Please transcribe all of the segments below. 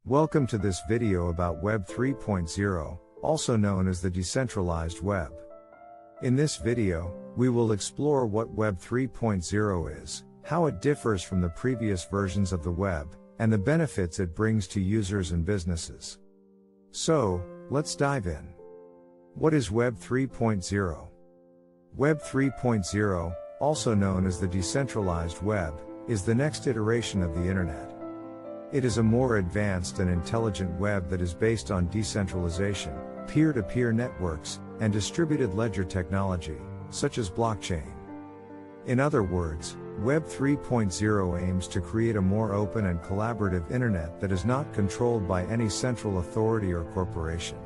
Welcome to this video about Web 3.0, also known as the decentralized web. In this video, we will explore what Web 3.0 is, how it differs from the previous versions of the web, and the benefits it brings to users and businesses. So, let's dive in. What is Web 3.0? Web 3.0, also known as the decentralized web, is the next iteration of the Internet. It is a more advanced and intelligent web that is based on decentralization, peer-to-peer networks, and distributed ledger technology, such as blockchain. In other words, Web 3.0 aims to create a more open and collaborative Internet that is not controlled by any central authority or corporation.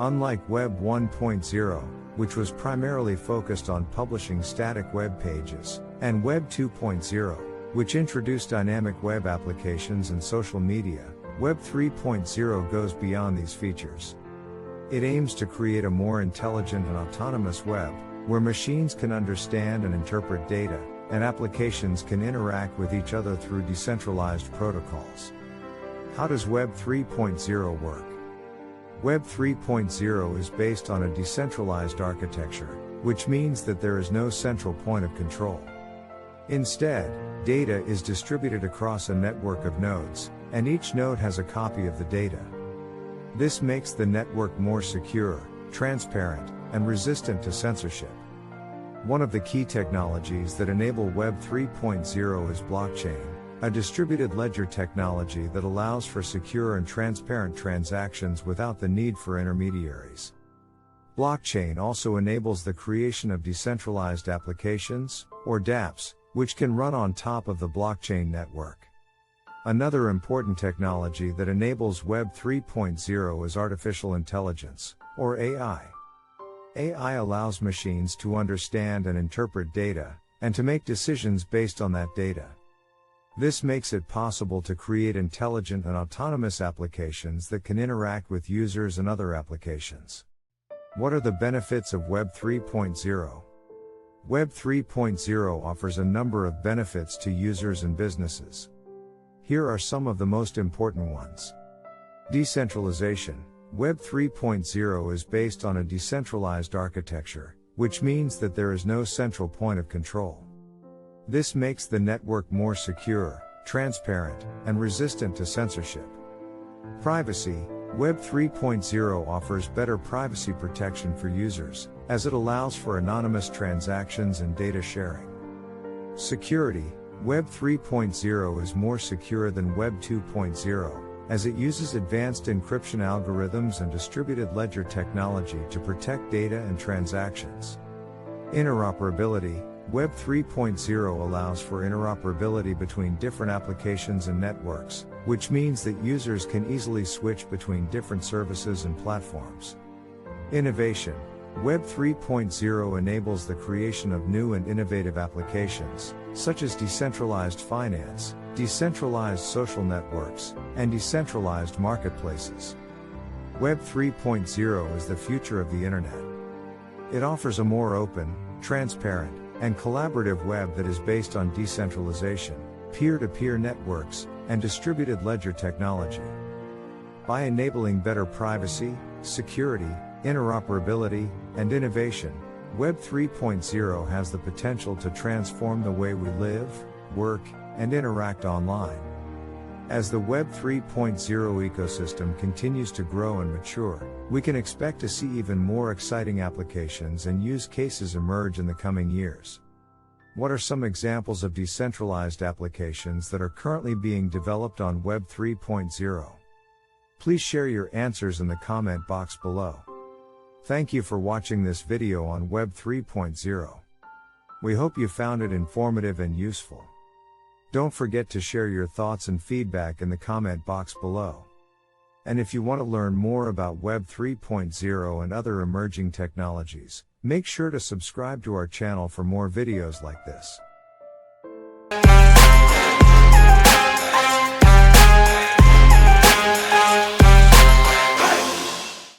Unlike Web 1.0, which was primarily focused on publishing static web pages, and Web 2.0, which introduced dynamic web applications and social media, Web 3.0 goes beyond these features. It aims to create a more intelligent and autonomous web, where machines can understand and interpret data, and applications can interact with each other through decentralized protocols. How does Web 3.0 work? Web 3.0 is based on a decentralized architecture, which means that there is no central point of control. Instead, data is distributed across a network of nodes, and each node has a copy of the data. This makes the network more secure, transparent, and resistant to censorship. One of the key technologies that enable Web 3.0 is blockchain, a distributed ledger technology that allows for secure and transparent transactions without the need for intermediaries. Blockchain also enables the creation of decentralized applications, or DApps, which can run on top of the blockchain network. Another important technology that enables Web 3.0 is artificial intelligence, or AI. AI allows machines to understand and interpret data, and to make decisions based on that data. This makes it possible to create intelligent and autonomous applications that can interact with users and other applications. What are the benefits of Web 3.0? Web 3.0 offers a number of benefits to users and businesses. Here are some of the most important ones. Decentralization. Web 3.0 is based on a decentralized architecture, which means that there is no central point of control. This makes the network more secure, transparent, and resistant to censorship. Privacy. Web 3.0 offers better privacy protection for users, as it allows for anonymous transactions and data sharing. Security. Web 3.0 is more secure than Web 2.0, as it uses advanced encryption algorithms and distributed ledger technology to protect data and transactions. Interoperability. Web 3.0 allows for interoperability between different applications and networks, which means that users can easily switch between different services and platforms. Innovation. Web 3.0 enables the creation of new and innovative applications, such as decentralized finance, decentralized social networks, and decentralized marketplaces. Web 3.0 is the future of the Internet. It offers a more open, transparent, and collaborative web that is based on decentralization, peer-to-peer networks, and distributed ledger technology. By enabling better privacy, security, interoperability, and innovation, Web 3.0 has the potential to transform the way we live, work, and interact online. As the Web 3.0 ecosystem continues to grow and mature, we can expect to see even more exciting applications and use cases emerge in the coming years. What are some examples of decentralized applications that are currently being developed on Web 3.0? Please share your answers in the comment box below. Thank you for watching this video on Web 3.0. We hope you found it informative and useful. Don't forget to share your thoughts and feedback in the comment box below. And if you want to learn more about Web 3.0 and other emerging technologies, make sure to subscribe to our channel for more videos like this.